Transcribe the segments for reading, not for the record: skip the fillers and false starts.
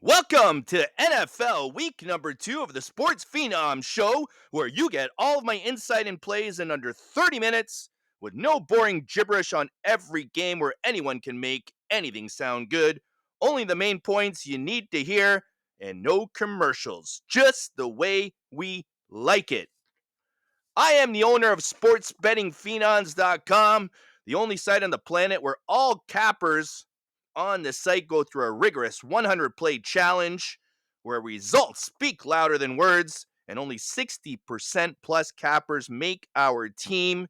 Welcome to NFL week number 2 of the Sports Phenom show, where you get all of my insight and plays in under 30 minutes with no boring gibberish on every game where anyone can make anything sound good. Only the main points you need to hear and no commercials, just the way we like it. I am the owner of sportsbettingphenoms.com, the only site on the planet where all cappers on the site go through a rigorous 100 play challenge where results speak louder than words, and only 60% plus cappers make our team.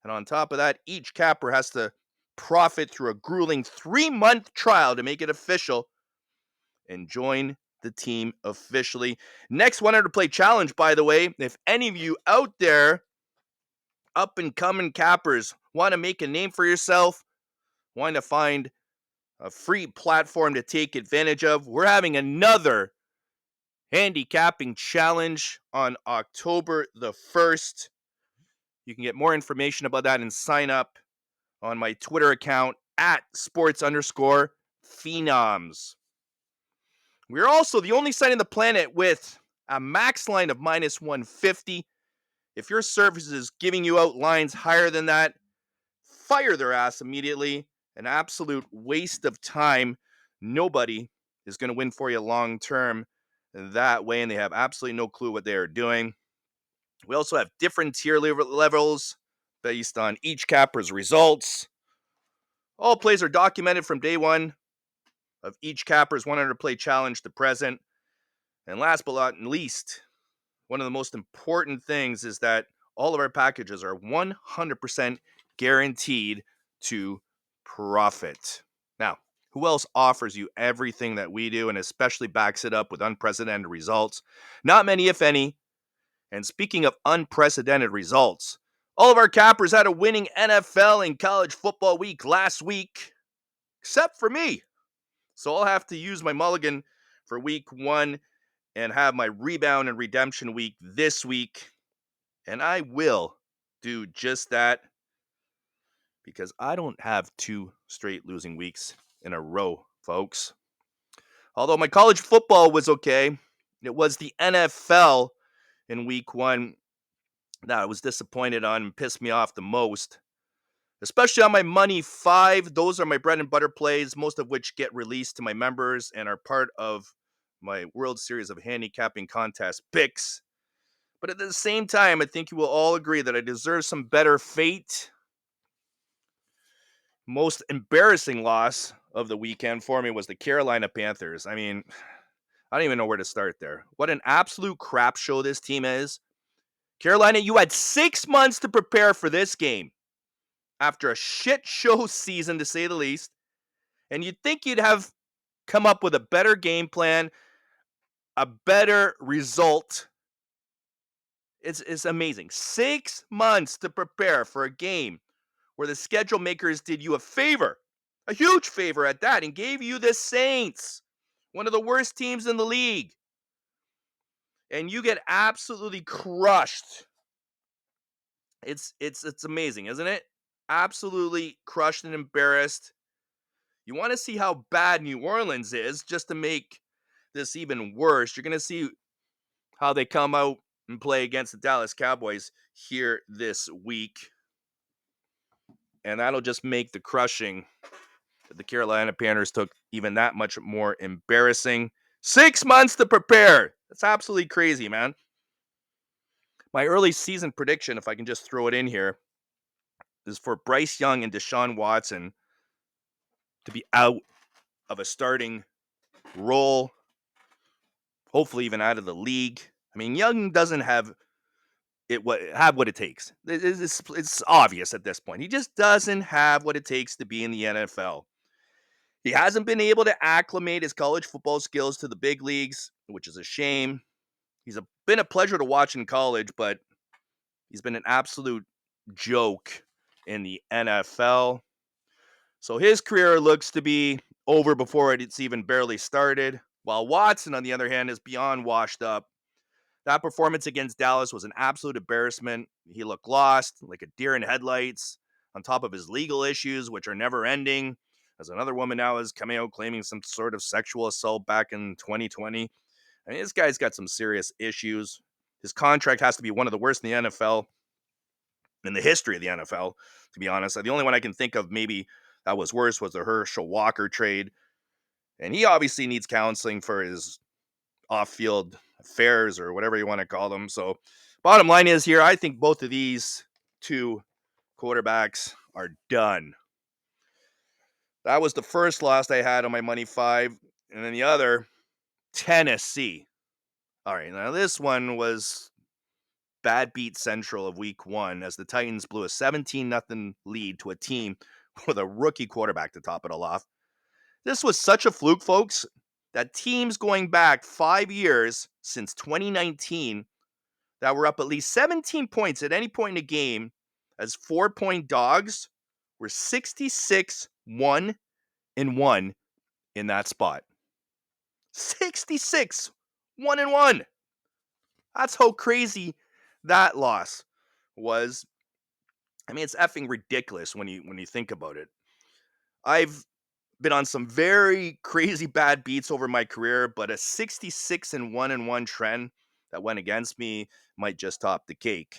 And on top of that, each capper has to profit through a grueling 3-month trial to make it official and join the team officially. Next 100 play challenge, by the way, if any of you out there, up and coming cappers, want to make a name for yourself, want to find a free platform to take advantage of, we're having another handicapping challenge on October the 1st. You can get more information about that and sign up on my Twitter account at sports_phenoms. We're also the only site on the planet with a max line of minus 150. If your service is giving you out lines higher than that, fire their ass immediately. An absolute waste of time. Nobody is going to win for you long term that way, and they have absolutely no clue what they are doing. We also have different tier levels based on each capper's results. All plays are documented from day one of each capper's 100 play challenge to present. And last but not least, one of the most important things is that all of our packages are 100% guaranteed to profit. Now, who else offers you everything that we do and especially backs it up with unprecedented results? Not many, if any. And speaking of unprecedented results, all of our cappers had a winning NFL and college football week last week, except for me. So I'll have to use my mulligan for week 1 and have my rebound and redemption week this week. And I will do just that because I don't have 2 straight losing weeks in a row, folks. Although my college football was okay, it was the NFL in week 1 that I was disappointed on and pissed me off the most. Especially on my Money 5. Those are my bread and butter plays, most of which get released to my members and are part of my World Series of Handicapping Contest picks. But at the same time, I think you will all agree that I deserve some better fate. Most embarrassing loss of the weekend for me was the Carolina Panthers. I mean, I don't even know where to start there. What an absolute crap show this team is. Carolina, you had 6 months to prepare for this game after a shit show season, to say the least. And you'd think you'd have come up with a better game plan, a better result. It's amazing. 6 months to prepare for a game where the schedule makers did you a huge favor at that, and gave you the Saints, one of the worst teams in the league. And you get absolutely crushed. It's amazing, isn't it? Absolutely crushed and embarrassed. You want to see how bad New Orleans is, just to make this even worse. You're going to see how they come out and play against the Dallas Cowboys here this week. And that'll just make the crushing that the Carolina Panthers took even that much more embarrassing. 6 months to prepare. That's absolutely crazy, man. My early season prediction, if I can just throw it in here, is for Bryce Young and Deshaun Watson to be out of a starting role, hopefully even out of the league. I mean, Young doesn't have what it takes. It's obvious at this point. He just doesn't have what it takes to be in the NFL. He hasn't been able to acclimate his college football skills to the big leagues, which is a shame. Been a pleasure to watch in college, but he's been an absolute joke in the NFL. So his career looks to be over before it's even barely started, while Watson, on the other hand, is beyond washed up. That performance against Dallas was an absolute embarrassment. He looked lost, like a deer in headlights, on top of his legal issues, which are never ending. as another woman now is coming out claiming some sort of sexual assault back in 2020. I mean, this guy's got some serious issues. His contract has to be one of the worst in the NFL, in the history of the NFL, to be honest. The only one I can think of maybe that was worse was the Herschel Walker trade. And he obviously needs counseling for his off-field affairs or whatever you want to call them. So bottom line is here, I think both of these two quarterbacks are done. That was the first loss I had on my Money 5. And then the other, Tennessee. All right, now this one was bad beat central of week 1 as the Titans blew a 17-0 lead to a team with a rookie quarterback to top it all off. This was such a fluke, folks, that teams going back 5 years since 2019 that were up at least 17 points at any point in a game as 4-point dogs were 66-1-1 in that spot. 66-1-1. That's how crazy that loss was. I mean, it's effing ridiculous when you think about it. I've been on some very crazy bad beats over my career, but a 66-1-1 trend that went against me might just top the cake.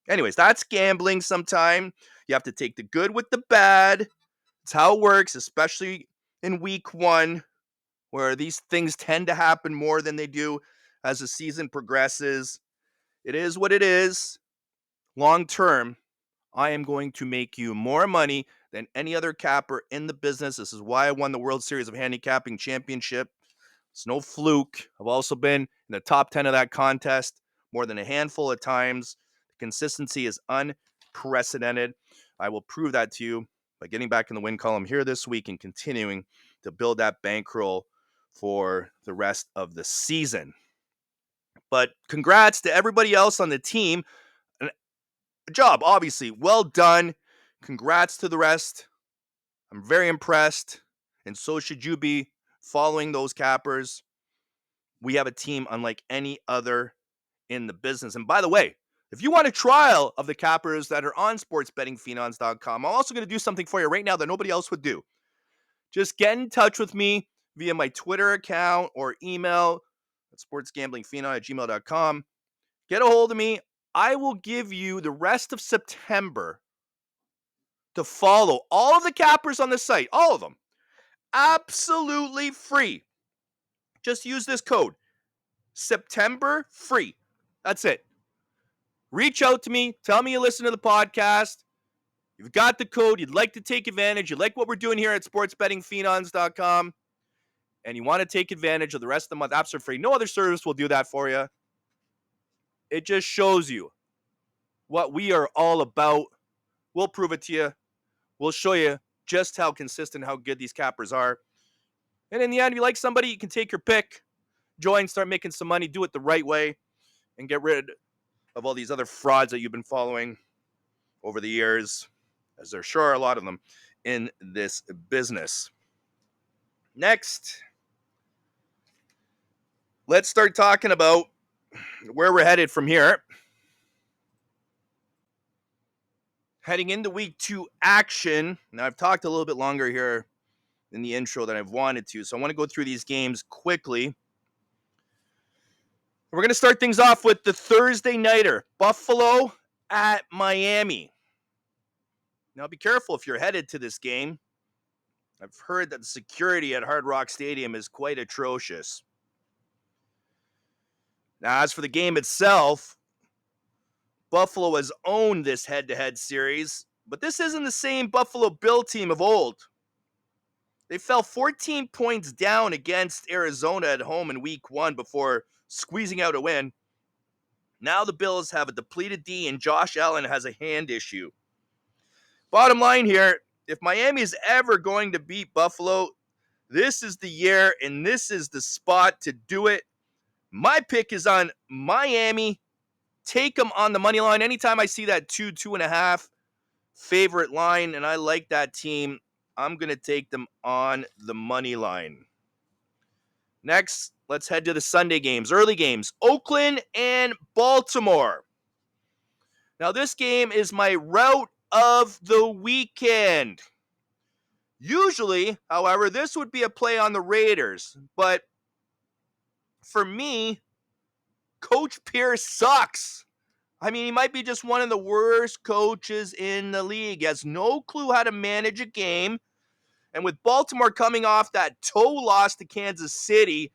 Anyways, that's gambling sometime. You have to take the good with the bad. It's how it works, especially in week 1, where these things tend to happen more than they do as the season progresses. It is what it is. Long term, I am going to make you more money than any other capper in the business. This is why I won the World Series of Handicapping Championship. It's no fluke. I've also been in the top 10 of that contest more than a handful of times. The consistency is unprecedented. I will prove that to you by getting back in the win column here this week and continuing to build that bankroll for the rest of the season. But congrats to everybody else on the team. Job, obviously, well done. Congrats to the rest. I'm very impressed, and so should you be following those cappers. We have a team unlike any other in the business. And by the way, if you want a trial of the cappers that are on sportsbettingphenoms.com, I'm also going to do something for you right now that nobody else would do. Just get in touch with me via my Twitter account or email at sportsgamblingphenom@gmail.com. Get a hold of me. I will give you the rest of September to follow all of the cappers on the site, all of them, absolutely free. Just use this code, September free. That's it. Reach out to me. Tell me you listen to the podcast. You've got the code. You'd like to take advantage. You like what we're doing here at sportsbettingphenoms.com. And you want to take advantage of the rest of the month. Absolutely free. No other service will do that for you. It just shows you what we are all about. We'll prove it to you. We'll show you just how consistent, how good these cappers are. And in the end, if you like somebody, you can take your pick, join, start making some money, do it the right way, and get rid of all these other frauds that you've been following over the years, as there sure are a lot of them in this business. Next, let's start talking about where we're headed from here. Heading into week 2 action. Now, I've talked a little bit longer here in the intro than I've wanted to, so I want to go through these games quickly. We're going to start things off with the Thursday nighter, Buffalo at Miami. Now, be careful if you're headed to this game. I've heard that the security at Hard Rock Stadium is quite atrocious. Now, as for the game itself, Buffalo has owned this head-to-head series, but this isn't the same Buffalo Bill team of old. They fell 14 points down against Arizona at home in week 1 before squeezing out a win. Now the Bills have a depleted D, and Josh Allen has a hand issue. Bottom line here, if Miami is ever going to beat Buffalo, this is the year and this is the spot to do it. My pick is on Miami. Take them on the money line. Anytime I see that 2.5 favorite line, and I like that team, I'm going to take them on the money line. Next, let's head to the Sunday games, early games, Oakland and Baltimore. Now, this game is my route of the weekend. Usually, however, this would be a play on the Raiders, but for me, Coach Pierce sucks. I mean, he might be just one of the worst coaches in the league. He has no clue how to manage a game. And with Baltimore coming off that toe loss to Kansas City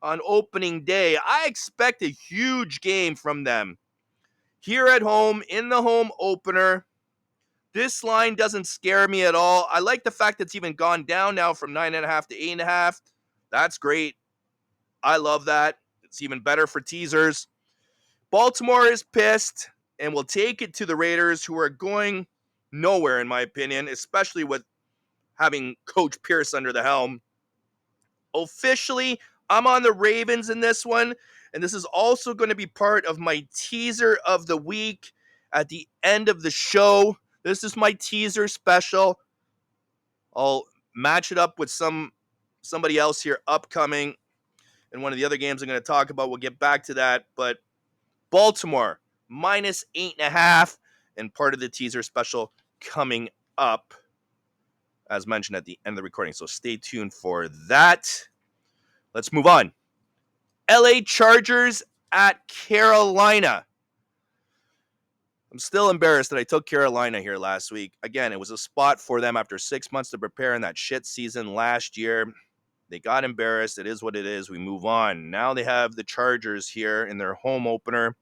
on opening day, I expect a huge game from them. Here at home, in the home opener, this line doesn't scare me at all. I like the fact that it's even gone down now from 9.5 to 8.5. That's great. I love that. It's even better for teasers. Baltimore is pissed and will take it to the Raiders, who are going nowhere, in my opinion, especially with having Coach Pierce under the helm. Officially, I'm on the Ravens in this one, and this is also going to be part of my teaser of the week at the end of the show. This is my teaser special. I'll match it up with somebody else here upcoming in one of the other games I'm going to talk about. We'll get back to that, but Baltimore minus 8.5 and part of the teaser special coming up, as mentioned at the end of the recording. So stay tuned for that. Let's move on. LA Chargers at Carolina. I'm still embarrassed that I took Carolina here last week. Again, it was a spot for them after 6 months to prepare in that shit season last year. They got embarrassed. It is what it is. We move on. Now they have the Chargers here in their home opener.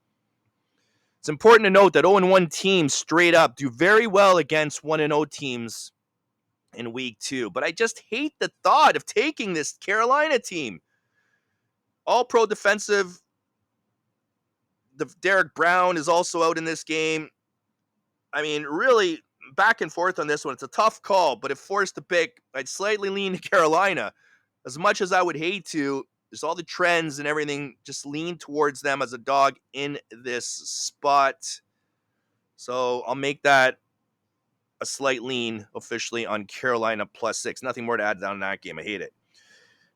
It's important to note that 0-1 teams straight up do very well against 1-0 teams in week 2. But I just hate the thought of taking this Carolina team. All pro defensive. Derek Brown is also out in this game. I mean, really, back and forth on this one. It's a tough call, but if forced to pick, I'd slightly lean to Carolina. As much as I would hate to, there's all the trends and everything just lean towards them as a dog in this spot. So I'll make that a slight lean officially on Carolina +6. Nothing more to add down in that game. I hate it.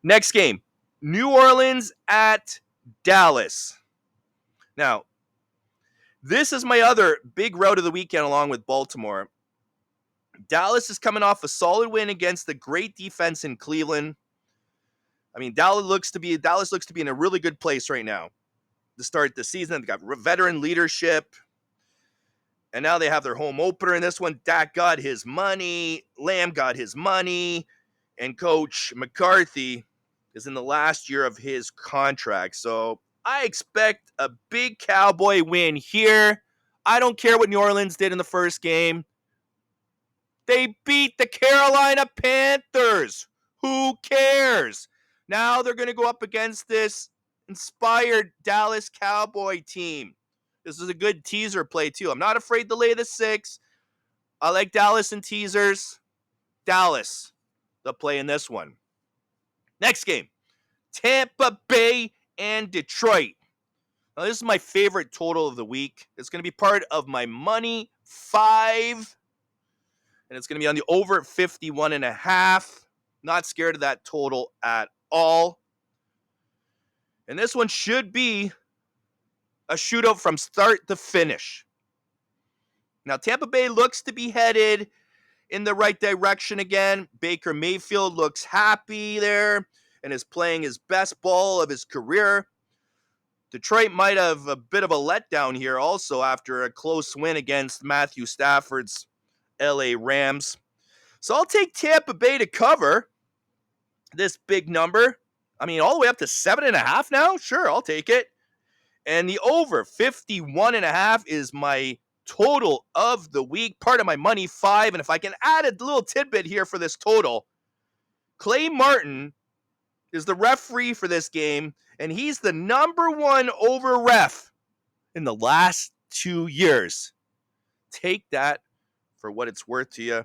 Next game, New Orleans at Dallas. Now, this is my other big route of the weekend along with Baltimore. Dallas is coming off a solid win against the great defense in Cleveland. I mean, Dallas looks to be in a really good place right now to start the season. They've got veteran leadership. And now they have their home opener in this one. Dak got his money. Lamb got his money. And Coach McCarthy is in the last year of his contract. So I expect a big Cowboy win here. I don't care what New Orleans did in the first game. They beat the Carolina Panthers. Who cares? Now they're going to go up against this inspired Dallas Cowboy team. This is a good teaser play, too. I'm not afraid to lay the 6. I like Dallas in teasers. Dallas, the play in this one. Next game, Tampa Bay and Detroit. Now, this is my favorite total of the week. It's going to be part of my Money 5. And it's going to be on the over at 51.5. Not scared of that total at all. And this one should be a shootout from start to finish. Now, Tampa Bay looks to be headed in the right direction again. Baker Mayfield looks happy there and is playing his best ball of his career. Detroit might have a bit of a letdown here also after a close win against Matthew Stafford's LA Rams. So I'll take Tampa Bay to cover this big number. I mean, all the way up to 7.5 now? Sure, I'll take it. And the over 51.5 is my total of the week, part of my Money 5. And if I can add a little tidbit here for this total, Clay Martin is the referee for this game, and he's the number 1 over ref in the last 2 years. Take that for what it's worth to you.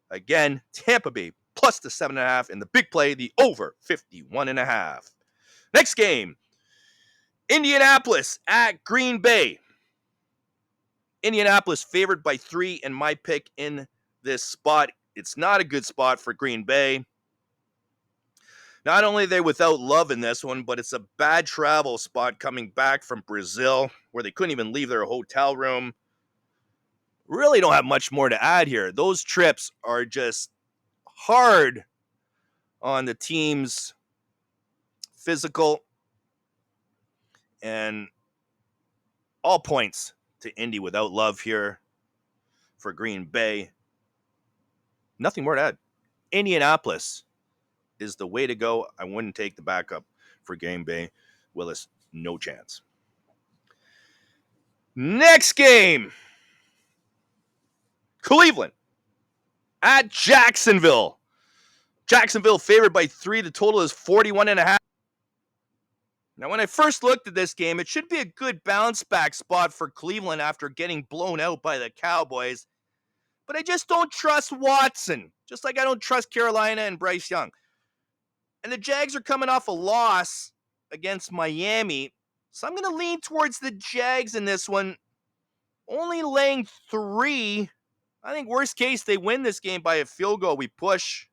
Again, Tampa Bay plus the 7.5 and the big play, the over 51.5. Next game, Indianapolis at Green Bay. Indianapolis favored by 3 in my pick in this spot. It's not a good spot for Green Bay. Not only are they without Love in this one, but it's a bad travel spot coming back from Brazil where they couldn't even leave their hotel room. Really don't have much more to add here. Those trips are just hard on the team's physical, and all points to Indy without love here for Green Bay. Nothing more to add. Indianapolis is the way to go. I wouldn't take the backup for Green Bay. Willis, no chance. Next game, Cleveland at Jacksonville. Jacksonville favored by 3. The total is 41.5. Now, when I first looked at this game, it should be a good bounce back spot for Cleveland after getting blown out by the Cowboys. But I just don't trust Watson, just like I don't trust Carolina and Bryce Young. And the Jags are coming off a loss against Miami, so I'm going to lean towards the Jags in this one. Only laying 3. I think worst case, they win this game by a field goal. We push.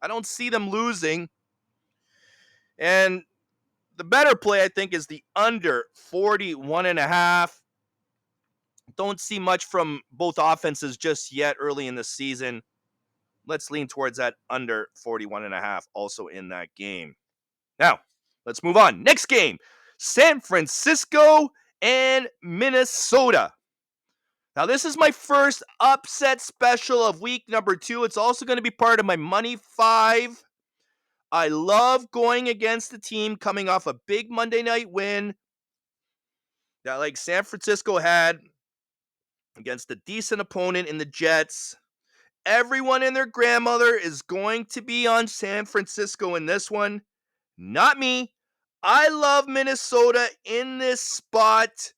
I don't see them losing. And the better play, I think, is the under 41.5. Don't see much from both offenses just yet early in the season. Let's lean towards that under 41.5 also in that game. Now, let's move on. Next game, San Francisco and Minnesota. Now, this is my first upset special of week number 2. It's also going to be part of my Money 5. I love going against the team coming off a big Monday night win that like San Francisco had against a decent opponent in the Jets. Everyone and their grandmother is going to be on San Francisco in this one. Not me. I love Minnesota in this spot.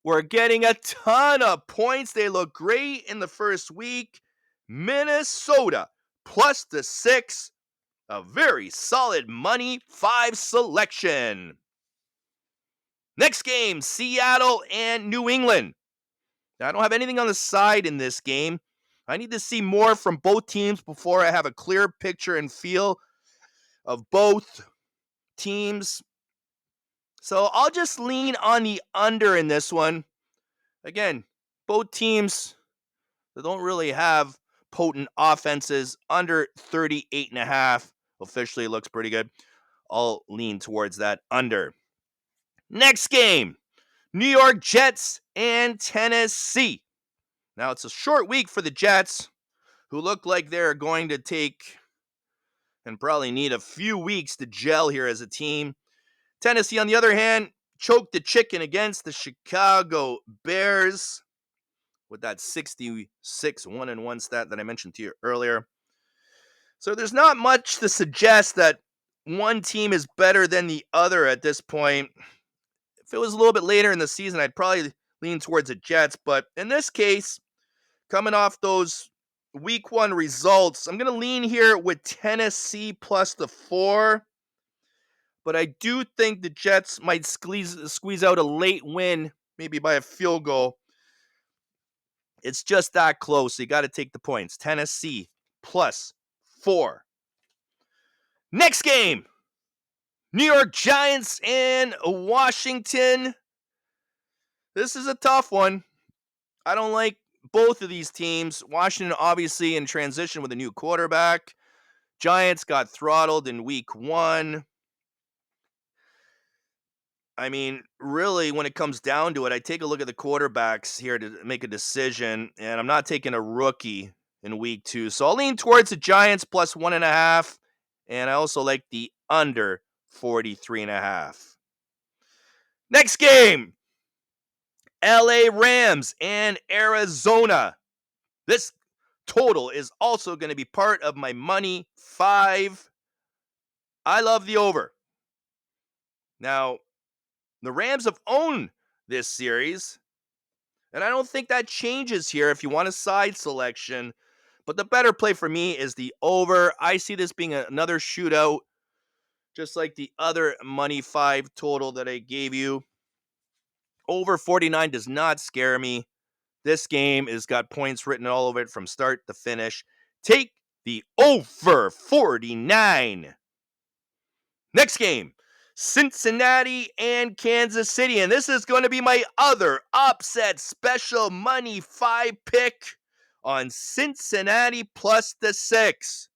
We're getting a ton of points. They look great in the first week. Minnesota plus the 6. A very solid Money 5 selection. Next game, Seattle and New England. Now, I don't have anything on the side in this game. I need to see more from both teams before I have a clear picture and feel of both teams. So I'll just lean on the under in this one. Again, both teams that don't really have potent offenses. Under 38.5 officially looks pretty good. I'll lean towards that under. Next game, New York Jets and Tennessee. Now, it's a short week for the Jets, who look like they're going to take and probably need a few weeks to gel here as a team. Tennessee, on the other hand, choked the chicken against the Chicago Bears with that 66 1-1 stat that I mentioned to you earlier. So there's not much to suggest that one team is better than the other at this point. If it was a little bit later in the season, I'd probably lean towards the Jets. But in this case, coming off those week 1 results, I'm going to lean here with Tennessee plus the 4. But I do think the Jets might squeeze out a late win, maybe by a field goal. It's just that close. So you got to take the points. Tennessee plus 4. Next game, New York Giants and Washington. This is a tough one. I don't like both of these teams. Washington obviously in transition with a new quarterback. Giants got throttled in week 1. I mean, really, when it comes down to it, I take a look at the quarterbacks here to make a decision, and I'm not taking a rookie in week 2. So I'll lean towards the Giants plus 1.5, and I also like the under 43.5. Next game, LA Rams and Arizona. This total is also going to be part of my Money 5. I love the over. Now, the Rams have owned this series, and I don't think that changes here if you want a side selection. But the better play for me is the over. I see this being another shootout, just like the other Money 5 total that I gave you. Over 49 does not scare me. This game has got points written all over it from start to finish. Take the over 49. Next game, Cincinnati and Kansas City. And this is going to be my other upset special Money 5 pick on Cincinnati plus the 6.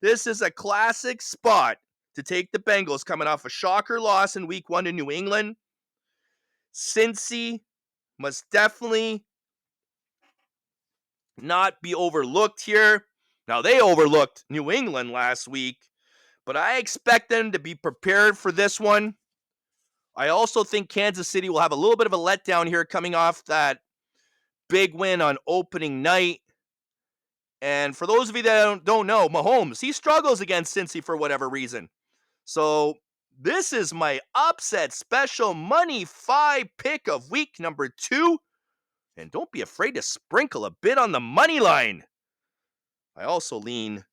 This is a classic spot to take the Bengals coming off a shocker loss in week 1 to New England. Cincy must definitely not be overlooked here. Now, they overlooked New England last week, but I expect them to be prepared for this one. I also think Kansas City will have a little bit of a letdown here coming off that big win on opening night. And for those of you that don't know, Mahomes, he struggles against Cincy for whatever reason. So this is my upset special money 5 pick of week number 2. And don't be afraid to sprinkle a bit on the money line. I also lean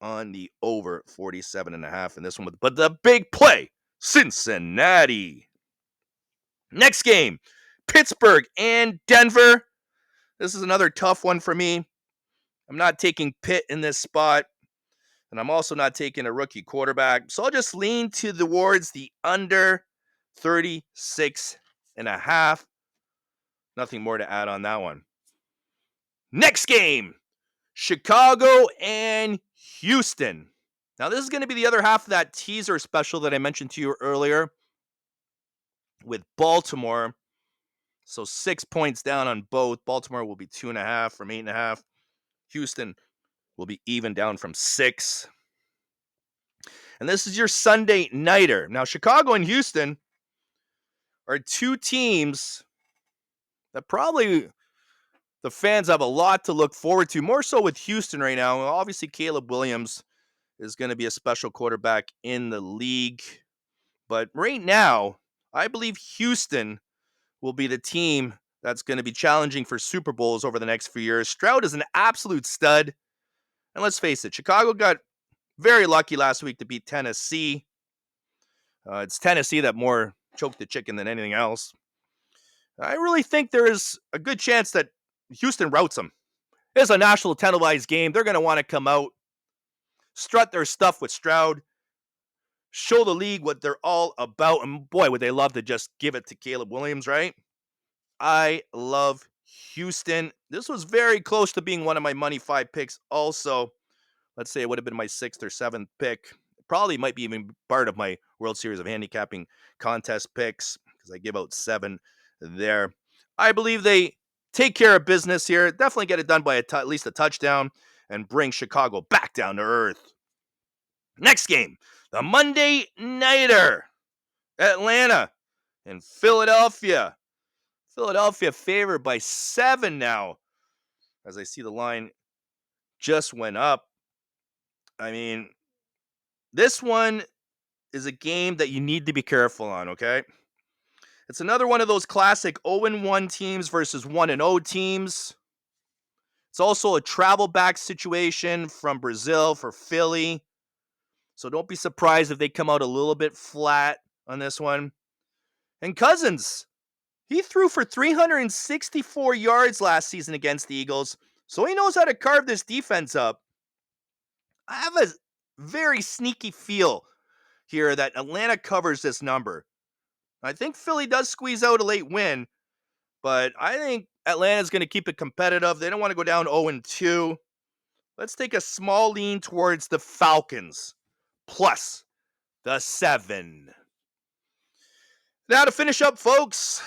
on the over 47.5 in this one, but the big play, Cincinnati. Next game, Pittsburgh and Denver. This is another tough one for me. I'm not taking Pitt in this spot, and I'm also not taking a rookie quarterback. So I'll just lean towards the under 36.5. Nothing more to add on that one. Next game, Chicago and Houston. Now, this is going to be the other half of that teaser special that I mentioned to you earlier with Baltimore. So 6 points down on both. Baltimore will be 2.5 from 8.5. Houston will be even down from 6. And this is your Sunday nighter. Now, Chicago and Houston are two teams that probably the fans have a lot to look forward to, more so with Houston right now. Obviously, Caleb Williams is going to be a special quarterback in the league. But right now, I believe Houston will be the team that's going to be challenging for Super Bowls over the next few years. Stroud is an absolute stud. And let's face it, Chicago got very lucky last week to beat Tennessee. It's Tennessee that more choked the chicken than anything else. I really think there is a good chance that Houston routs them. It's a national televised game. They're going to want to come out, strut their stuff with Stroud, show the league what they're all about. And boy, would they love to just give it to Caleb Williams, right? I love Houston. This was very close to being one of my money 5 picks also. Let's say it would have been my 6th or 7th pick. Probably might be even part of my World Series of Handicapping contest picks because I give out 7 there. I believe they take care of business here. Definitely get it done by at least a touchdown and bring Chicago back down to earth. Next game, the Monday Nighter. Atlanta and Philadelphia. Philadelphia favored by 7 now. As I see the line just went up. I mean, this one is a game that you need to be careful on, okay? It's another one of those classic 0-1 teams versus 1-0 teams. It's also a travel back situation from Brazil for Philly. So don't be surprised if they come out a little bit flat on this one. And Cousins, he threw for 364 yards last season against the Eagles. So he knows how to carve this defense up. I have a very sneaky feel here that Atlanta covers this number. I think Philly does squeeze out a late win, but I think Atlanta's going to keep it competitive. They don't want to go down 0-2. Let's take a small lean towards the Falcons, plus the 7. Now to finish up, folks,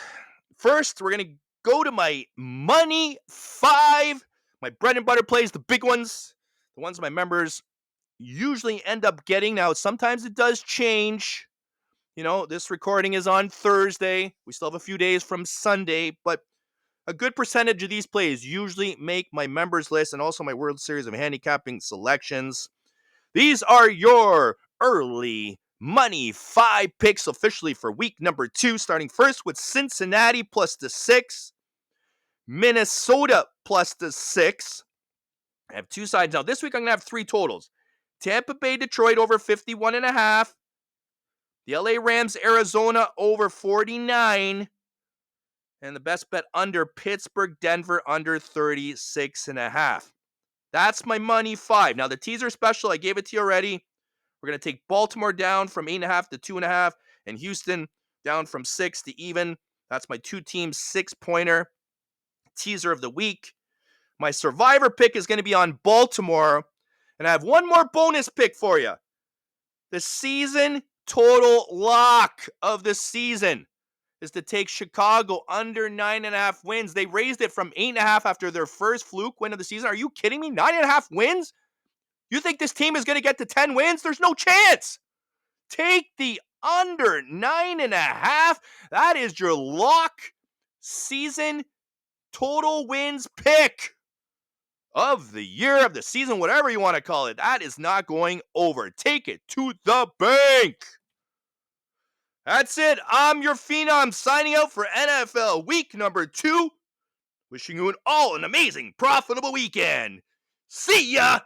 first we're going to go to my money 5. My bread and butter plays, the big ones, the ones my members usually end up getting. Now, sometimes it does change. You know, this recording is on Thursday. We still have a few days from Sunday, but a good percentage of these plays usually make my members list and also my World Series of Handicapping selections. These are your early money 5 picks officially for week number 2, starting first with Cincinnati plus the 6, Minnesota plus the 6. I have 2 sides now. This week I'm going to have 3 totals. Tampa Bay, Detroit over 51.5. The LA Rams, Arizona over 49. And the best bet under Pittsburgh, Denver under 36.5. That's my money 5. Now the teaser special, I gave it to you already. We're going to take Baltimore down from 8.5 to 2.5 and Houston down from 6 to even. That's my 2-team 6-pointer teaser of the week. My survivor pick is going to be on Baltimore. And I have one more bonus pick for you. The season total lock of the season is to take Chicago under 9.5 wins. They raised it from 8.5 after their first fluke win of the season. Are you kidding me? 9.5 wins? You think this team is going to get to 10 wins? There's no chance. Take the under 9.5. That is your lock season total wins pick of the year, of the season, whatever you want to call it. That is not going over. Take it to the bank. That's it. I'm your Phenom signing out for NFL week number 2. Wishing you all an amazing, profitable weekend. See ya!